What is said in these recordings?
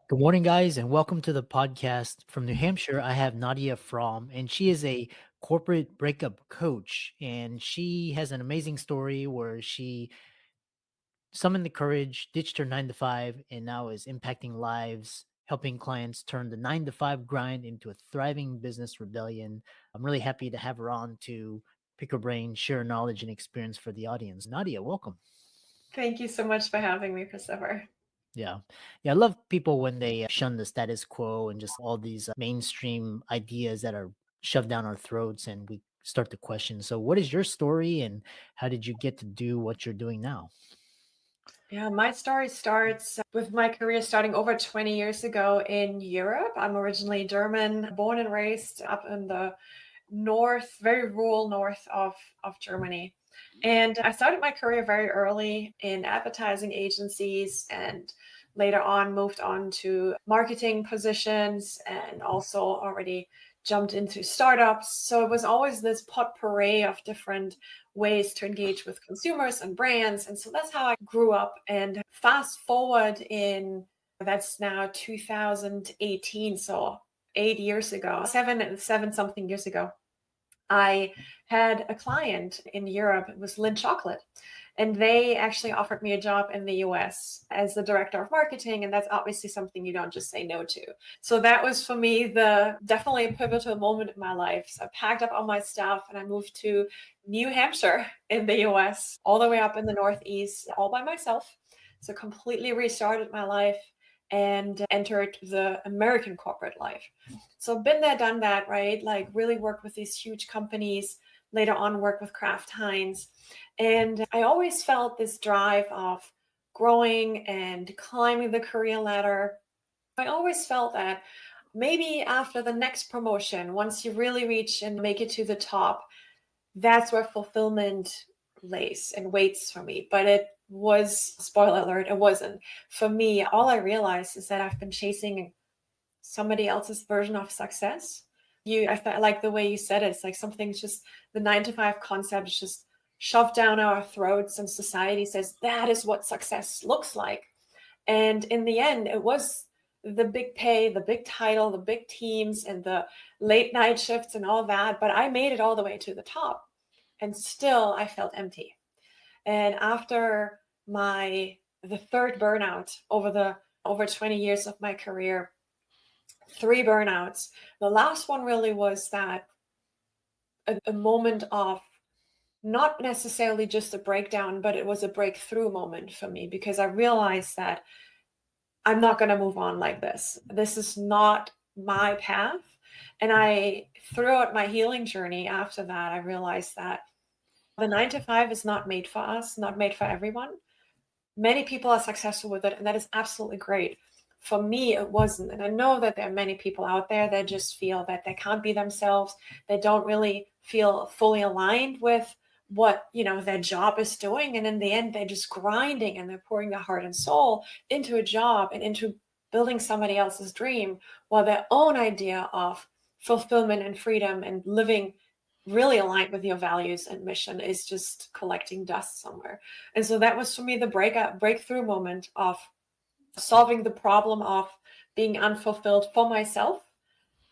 Good morning, guys, and welcome to the podcast. From New Hampshire, I have Nadja Fromm, and she is a corporate breakup coach. And she has an amazing story where she summoned the courage, ditched her 9 to 5, and now is impacting lives, helping clients turn the 9 to 5 grind into a thriving business rebellion. I'm really happy to have her on to pick her brain, share knowledge and experience for the audience. Nadia, welcome. Thank you so much for having me, Christopher. Yeah. Yeah. I love people when they shun the status quo and just all these mainstream ideas that are shoved down our throats and we start to question. So, what is your story and how did you get to do what you're doing now? Yeah, my story starts with my career starting over 20 years ago in Europe. I'm originally German, born and raised up in the north, very rural north of Germany. And I started my career very early in advertising agencies and later on moved on to marketing positions and also already jumped into startups. So it was always this potpourri of different ways to engage with consumers and brands. And so that's how I grew up. And fast forward in that's now 2018. So 8 years ago, seven something years ago, I had a client in Europe. It was Lindt Chocolate. And they actually offered me a job in the US as the director of marketing. And that's obviously something you don't just say no to. So that was for me the definitely a pivotal moment in my life. So I packed up all my stuff and I moved to New Hampshire in the US, all the way up in the Northeast, all by myself. So completely restarted my life and entered the American corporate life. So been there, done that, right? Like really worked with these huge companies, later on worked with Kraft Heinz. And I always felt this drive of growing and climbing the career ladder. I always felt that maybe after the next promotion, once you really reach and make it to the top, that's where fulfillment lays and waits for me. But it was, spoiler alert, it wasn't. For me, all I realized is that I've been chasing somebody else's version of success. I felt like the way you said it, it's like something's just the 9 to 5 concept is just shoved down our throats, and society says that is what success looks like. And in the end, it was the big pay, the big title, the big teams, and the late night shifts and all that. But I made it all the way to the top, and still I felt empty. And after the third burnout over 20 years of my career, 3 burnouts. The last one really was that a moment of not necessarily just a breakdown, but it was a breakthrough moment for me because I realized that I'm not going to move on like this. This is not my path. And throughout my healing journey after that, I realized that the 9 to 5 is not made for us, not made for everyone. Many people are successful with it, and that is absolutely great. For me, it wasn't. And I know that there are many people out there that just feel that they can't be themselves. They don't really feel fully aligned with what, their job is doing. And in the end, they're just grinding and they're pouring their heart and soul into a job and into building somebody else's dream, while their own idea of fulfillment and freedom and living really aligned with your values and mission is just collecting dust somewhere. And so that was for me the breakthrough moment of solving the problem of being unfulfilled for myself.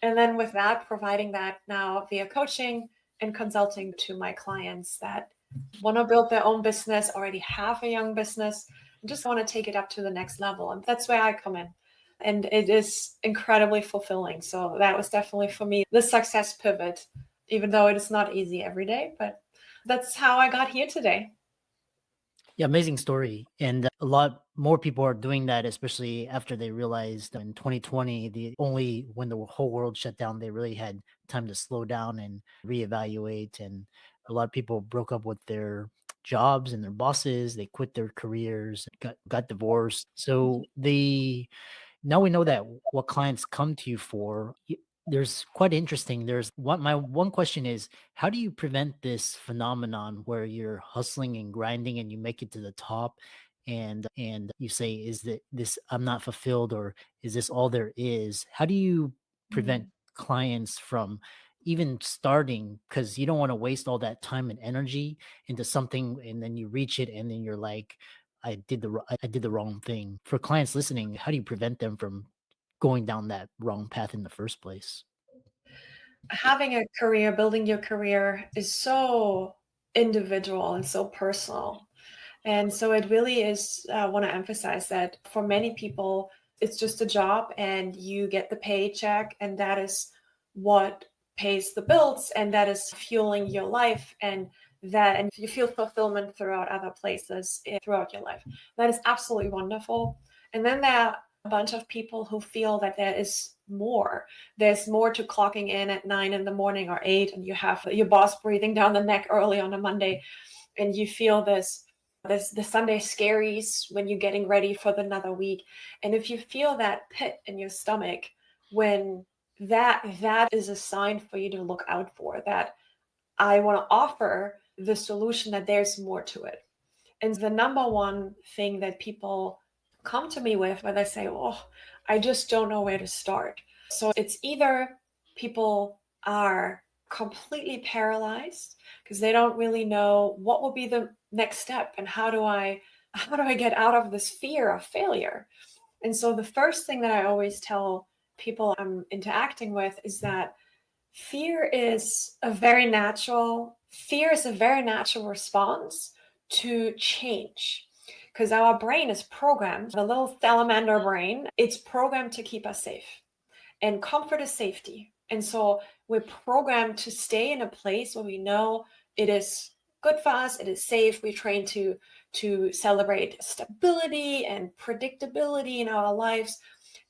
And then with that, providing that now via coaching and consulting to my clients that want to build their own business, already have a young business, and just want to take it up to the next level. And that's where I come in. And it is incredibly fulfilling. So that was definitely for me the success pivot, even though it is not easy every day. But that's how I got here today. Yeah, amazing story. And a lot more people are doing that, especially after they realized in 2020, when the whole world shut down, they really had time to slow down and reevaluate. And a lot of people broke up with their jobs and their bosses. They quit their careers, got divorced. So now we know that what clients come to you for. There's quite interesting. My one question is, how do you prevent this phenomenon where you're hustling and grinding and you make it to the top and you say, is that this I'm not fulfilled, or is this all there is? How do you prevent Mm. clients from even starting, because you don't want to waste all that time and energy into something and then you reach it and then you're like, I did the wrong thing. For clients listening, how do you prevent them from going down that wrong path in the first place. Having a career, building your career is so individual and so personal. And so it really is, I want to emphasize that for many people, it's just a job and you get the paycheck, and that is what pays the bills, and that is fueling your life, and you feel fulfillment throughout other places throughout your life. That is absolutely wonderful. And then there are a bunch of people who feel that there is more. There's more to clocking in at 9 in the morning or 8, and you have your boss breathing down the neck early on a Monday, and you feel the Sunday scaries when you're getting ready for another week. And if you feel that pit in your stomach, when that is a sign for you to look out for, that I want to offer the solution, that there's more to it. And the number one thing that people come to me with, where they say, oh, I just don't know where to start. So it's either people are completely paralyzed because they don't really know what will be the next step, and how do I get out of this fear of failure. And so the first thing that I always tell people I'm interacting with is that fear is a very natural response to change, because our brain is programmed, the little salamander brain, it's programmed to keep us safe, and comfort is safety. And so we're programmed to stay in a place where we know it is good for us, it is safe. We train to celebrate stability and predictability in our lives.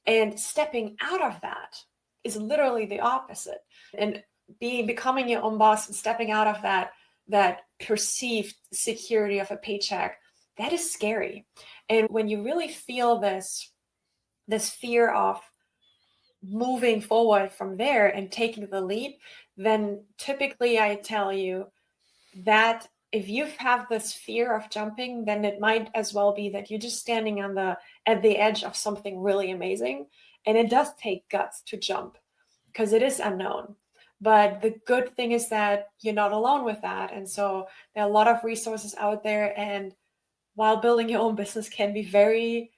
And stepping out of that is literally the opposite. And becoming your own boss and stepping out of that perceived security of a paycheck, that is scary. And when you really feel this fear of moving forward from there and taking the leap, then typically I tell you that if you have this fear of jumping, then it might as well be that you're just standing at the edge of something really amazing. And it does take guts to jump because it is unknown. But the good thing is that you're not alone with that. And so there are a lot of resources out there. And while building your own business can be very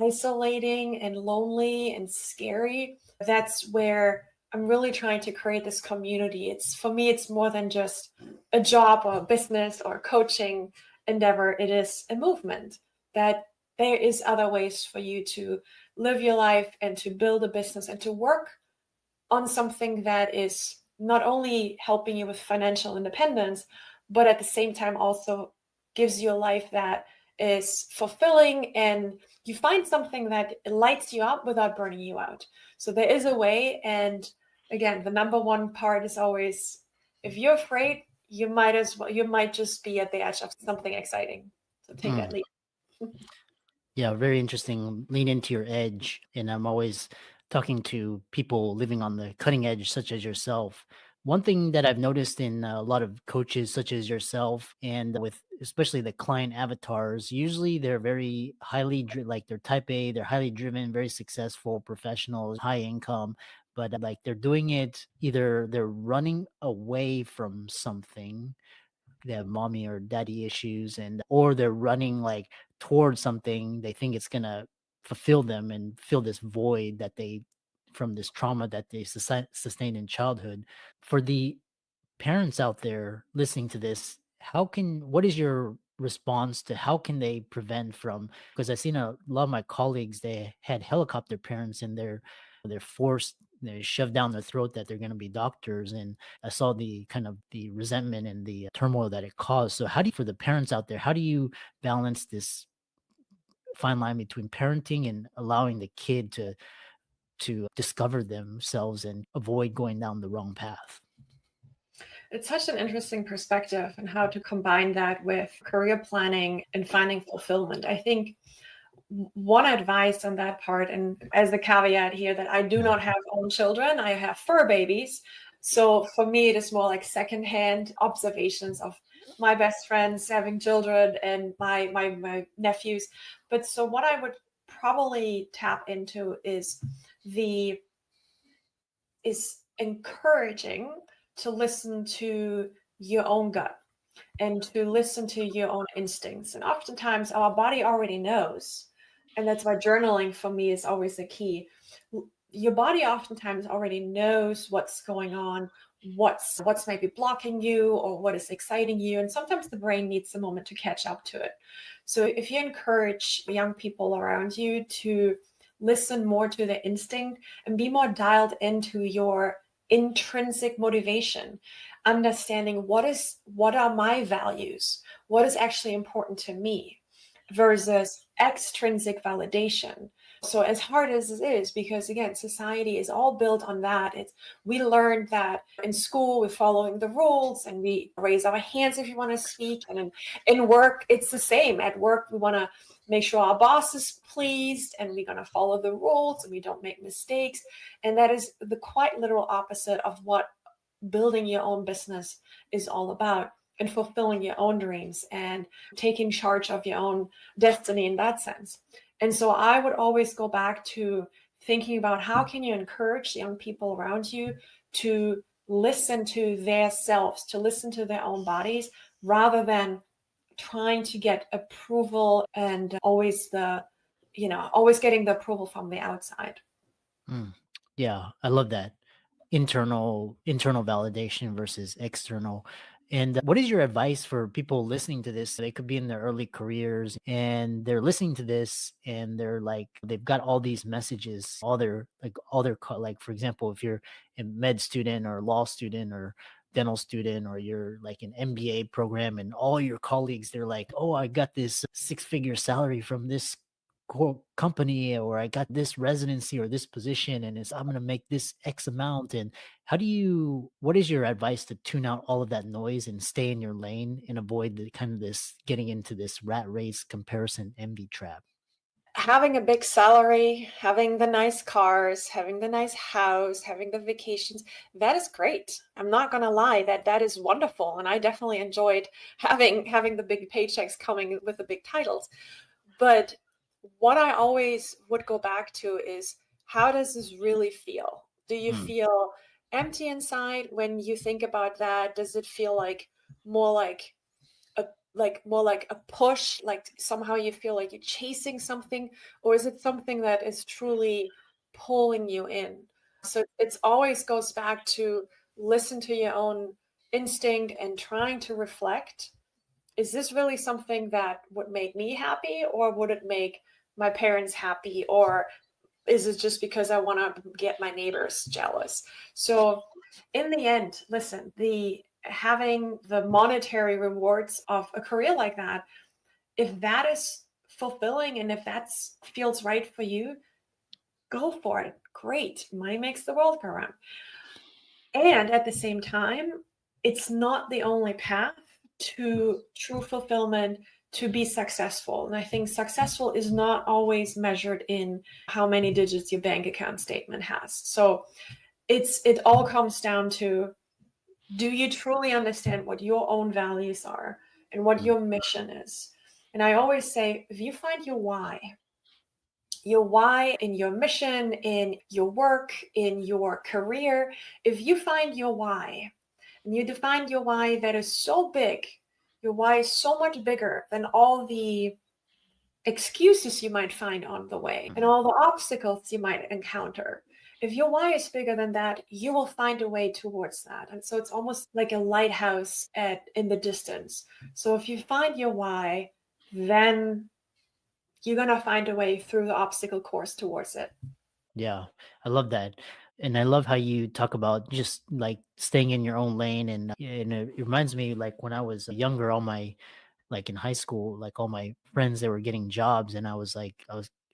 isolating and lonely and scary, that's where I'm really trying to create this community. For me, it's more than just a job or a business or a coaching endeavor. It is a movement, that there is other ways for you to live your life and to build a business and to work on something that is not only helping you with financial independence, but at the same time also gives you a life that is fulfilling, and you find something that lights you up without burning you out. So there is a way. And again, the number one part is always, if you're afraid, you might just be at the edge of something exciting. So take that leap. Yeah, very interesting. Lean into your edge. And I'm always talking to people living on the cutting edge, such as yourself. One thing that I've noticed in a lot of coaches, such as yourself, and with especially the client avatars, usually they're very like they're type A, they're highly driven, very successful professionals, high income, but like they're doing it either they're running away from something, they have mommy or daddy issues, and or they're running like towards something they think it's gonna fulfill them and fill this void that they from this trauma that they sustained in childhood. For the parents out there listening to this, what is your response to how can they prevent from, because I've seen a lot of my colleagues, they had helicopter parents and they're forced, they're shoved down their throat that they're going to be doctors. And I saw the kind of the resentment and the turmoil that it caused. So how do you, for the parents out there, how do you balance this fine line between parenting and allowing the kid to discover themselves and avoid going down the wrong path? It's such an interesting perspective and how to combine that with career planning and finding fulfillment. I think one advice on that part, and as the caveat here, that I do not have own children, I have fur babies. So for me, it is more like secondhand observations of my best friends having children and my nephews. But so what I would probably tap into is encouraging to listen to your own gut and to listen to your own instincts. And oftentimes our body already knows And that's why journaling for me is always the key. Your body oftentimes already knows what's going on, what's maybe blocking you or what is exciting you. And sometimes the brain needs a moment to catch up to it. So if you encourage young people around you to listen more to their instinct and be more dialed into your intrinsic motivation, understanding what are my values, what is actually important to me versus extrinsic validation. So as hard as it is, because again, society is all built on that. We learned that in school we're following the rules and we raise our hands if you want to speak. And in work, it's the same. At work, we want to make sure our boss is pleased and we're going to follow the rules and we don't make mistakes. And that is the quite literal opposite of what building your own business is all about, and fulfilling your own dreams and taking charge of your own destiny in that sense. And so I would always go back to thinking about how can you encourage young people around you to listen to their selves, to listen to their own bodies, rather than trying to get approval and always getting the approval from the outside. Mm. Yeah, I love that. Internal validation versus external. And what is your advice for people listening to this? They could be in their early careers and they're listening to this and they're like, they've got all these messages, like, for example, if you're a med student or law student or dental student, or you're like an MBA program and all your colleagues, they're like, oh, I got this six-figure salary from this company, or I got this residency or this position, and I'm going to make this X amount. And what is your advice to tune out all of that noise and stay in your lane and avoid the kind of this getting into this rat race comparison envy trap? Having a big salary, having the nice cars, having the nice house, having the vacations, that is great. I'm not going to lie, that is wonderful. And I definitely enjoyed having the big paychecks coming with the big titles. But what I always would go back to is, how does this really feel? Do you Mm, feel empty inside when you think about that? Does it feel more like a more like a push, like somehow you feel like you're chasing something, or is it something that is truly pulling you in? So it's always goes back to listen to your own instinct and trying to reflect, is this really something that would make me happy, or would it make my parents happy, or is it just because I want to get my neighbors jealous? So in the end, listen, the having the monetary rewards of a career like that, if that is fulfilling and if that feels right for you, go for it. Great. Money makes the world go round. And at the same time, it's not the only path to true fulfillment, to be successful. And I think successful is not always measured in how many digits your bank account statement has. So it all comes down to, do you truly understand what your own values are and what mm, your mission is? And I always say, if you find your why in your mission, in your work, in your career, if you find your why and you define your why that is so big, your why is so much bigger than all the excuses you might find on the way and mm. all the obstacles you might encounter. If your why is bigger than that, you will find a way towards that. And so it's almost like a lighthouse in the distance. So if you find your why, then you're going to find a way through the obstacle course towards it. Yeah, I love that. And I love how you talk about just like staying in your own lane. And it reminds me, like when I was younger, like in high school, like all my friends, they were getting jobs. And I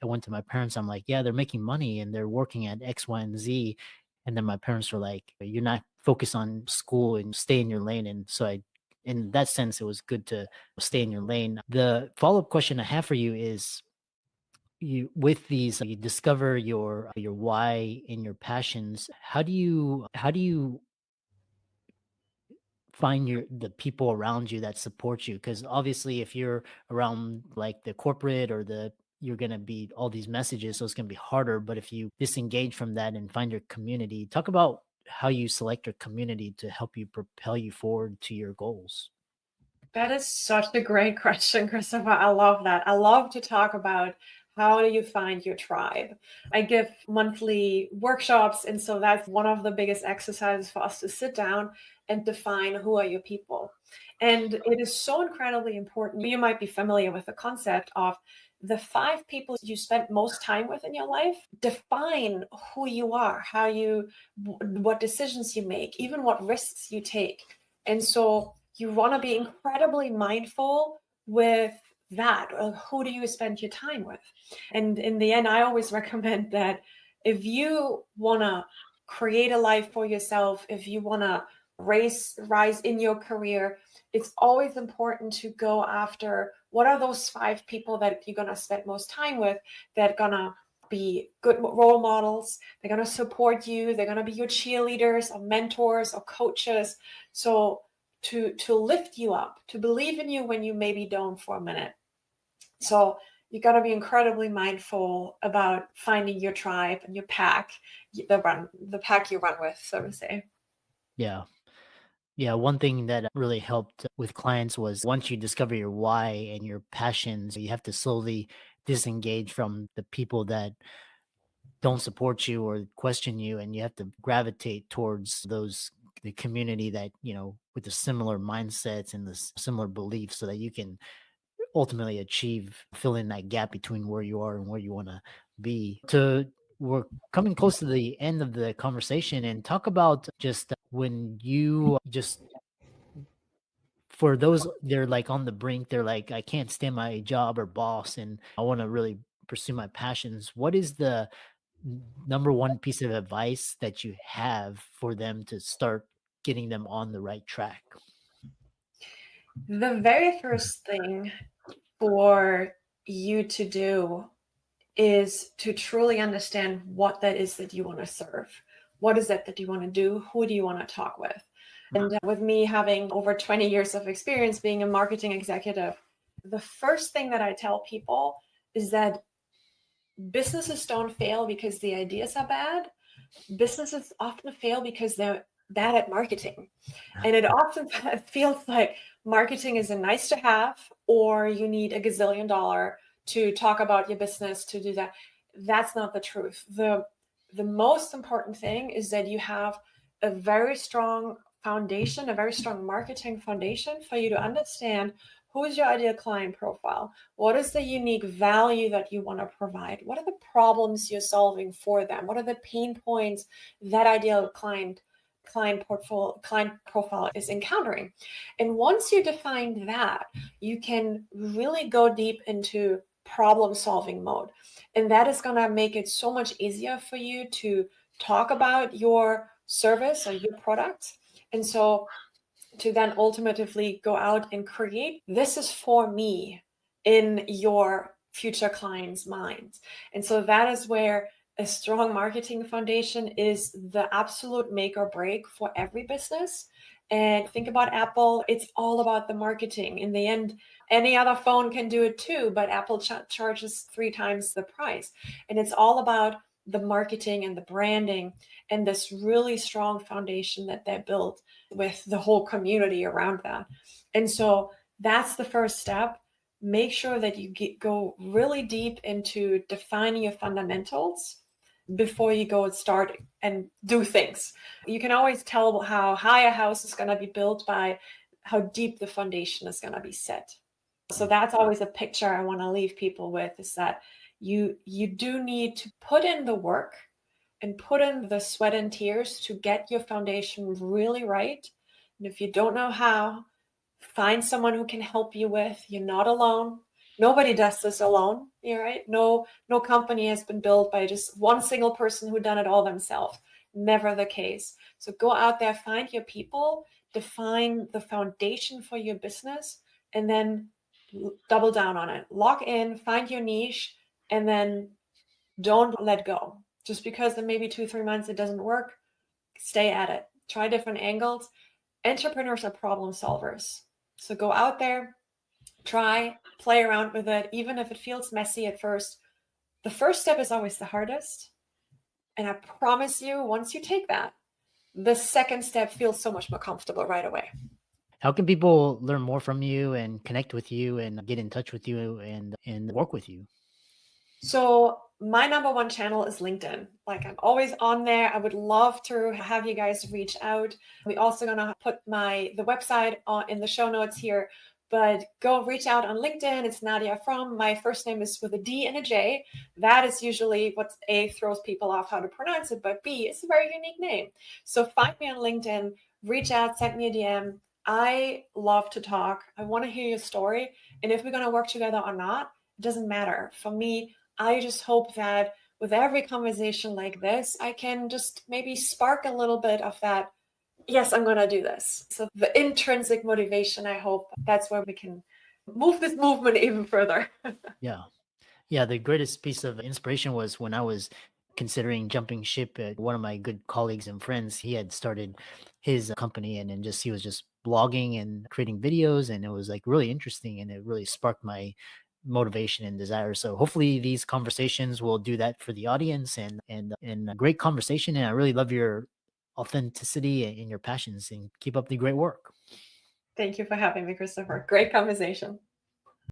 went to my parents. I'm like, yeah, they're making money and they're working at X, Y, and Z. And then my parents were like, you're not focused on school and stay in your lane. And so in that sense, it was good to stay in your lane. The follow-up question I have for you is, you discover your why and your passions. How do you find the people around you that support you? Because obviously if you're around like the corporate or you're going to be all these messages, so it's going to be harder. But if you disengage from that and find your community, talk about how you select your community to help you propel you forward to your goals. That is such a great question, Christopher. I love that. I love to talk about How do you find your tribe? I give monthly workshops. And so that's one of the biggest exercises for us to sit down and define who are your people. And it is so incredibly important. You might be familiar with the concept of the 5 people you spend most time with in your life. Define who you are, what decisions you make, even what risks you take. And so you want to be incredibly mindful with that. Who do you spend your time with? And in the end, I always recommend that if you want to create a life for yourself, if you want to rise in your career, it's always important to go after what are those 5 people that you're going to spend most time with, that are going to be good role models. They're going to support you. They're going to be your cheerleaders or mentors or coaches. So to lift you up, to believe in you when you maybe don't for a minute. So you got to be incredibly mindful about finding your tribe and your pack, the pack you run with, so to say. Yeah. Yeah, one thing that really helped with clients was once you discover your why and your passions, you have to slowly disengage from the people that don't support you or question you, and you have to gravitate towards the community that, with the similar mindsets and the similar beliefs, so that you can ultimately achieve filling that gap between where you are and where you want to be. We're coming close to the end of the conversation, and talk about just when you just, for those, they're like on the brink, they're like, I can't stand my job or boss and I want to really pursue my passions. What is the number one piece of advice that you have for them to start getting them on the right track? The very first thing for you to do is to truly understand what that is that you want to serve. What is it that you want to do? Who do you want to talk with? And with me having over 20 years of experience being a marketing executive, the first thing that I tell people is that businesses don't fail because the ideas are bad. Businesses often fail because they're bad at marketing. And it often feels like marketing is a nice to have, or you need a gazillion dollar to talk about your business to do that. That's not the truth. The most important thing is that you have a very strong foundation, a very strong marketing foundation for you to understand who is your ideal client profile. What is the unique value that you want to provide? What are the problems you're solving for them? What are the pain points that ideal client profile is encountering? And once you define that, you can really go deep into problem solving mode. And that is going to make it so much easier for you to talk about your service or your product. And so to then ultimately go out and create, this is for me, in your future client's mind. And so that is where a strong marketing foundation is the absolute make or break for every business. And think about Apple, it's all about the marketing. In the end, any other phone can do it too, but Apple charges 3 times the price. And it's all about the marketing and the branding and this really strong foundation that they built with the whole community around that. And so that's the first step. Make sure that you go really deep into defining your fundamentals before you go and start and do things. You can always tell how high a house is going to be built by how deep the foundation is going to be set. So that's always a picture I want to leave people with, is that you do need to put in the work and put in the sweat and tears to get your foundation really right. And if you don't know how, find someone who can help you with. You're not alone. Nobody does this alone. You're right. No company has been built by just one single person who done it all themselves. Never the case. So go out there, find your people, define the foundation for your business, and then double down on it. Lock in, find your niche, and then don't let go. Just because in maybe 2-3 months it doesn't work, stay at it. Try different angles. Entrepreneurs are problem solvers. So go out there, try, play around with it, even if it feels messy at first. The first step is always the hardest. And I promise you, once you take that, the second step feels so much more comfortable right away. How can people learn more from you and connect with you and get in touch with you and work with you? So my number one channel is LinkedIn. Like I'm always on there. I would love to have you guys reach out. We also gonna put the website in the show notes here. But go reach out on LinkedIn. It's Nadja Fromm. My first name is with a D and a J. That is usually what A throws people off how to pronounce it, but B is a very unique name. So find me on LinkedIn, reach out, send me a DM. I love to talk. I want to hear your story. And if we're going to work together or not, it doesn't matter. For me, I just hope that with every conversation like this, I can just maybe spark a little bit of that. Yes, I'm going to do this. So the intrinsic motivation, I hope that's where we can move this movement even further. Yeah. Yeah, the greatest piece of inspiration was when I was considering jumping ship. One of my good colleagues and friends, he had started his company, and then just he was just blogging and creating videos, and it was like really interesting, and it really sparked my motivation and desire. So hopefully these conversations will do that for the audience, and a great conversation. And I really love your authenticity and your passions, and keep up the great work. Thank you for having me, Christopher. Great conversation.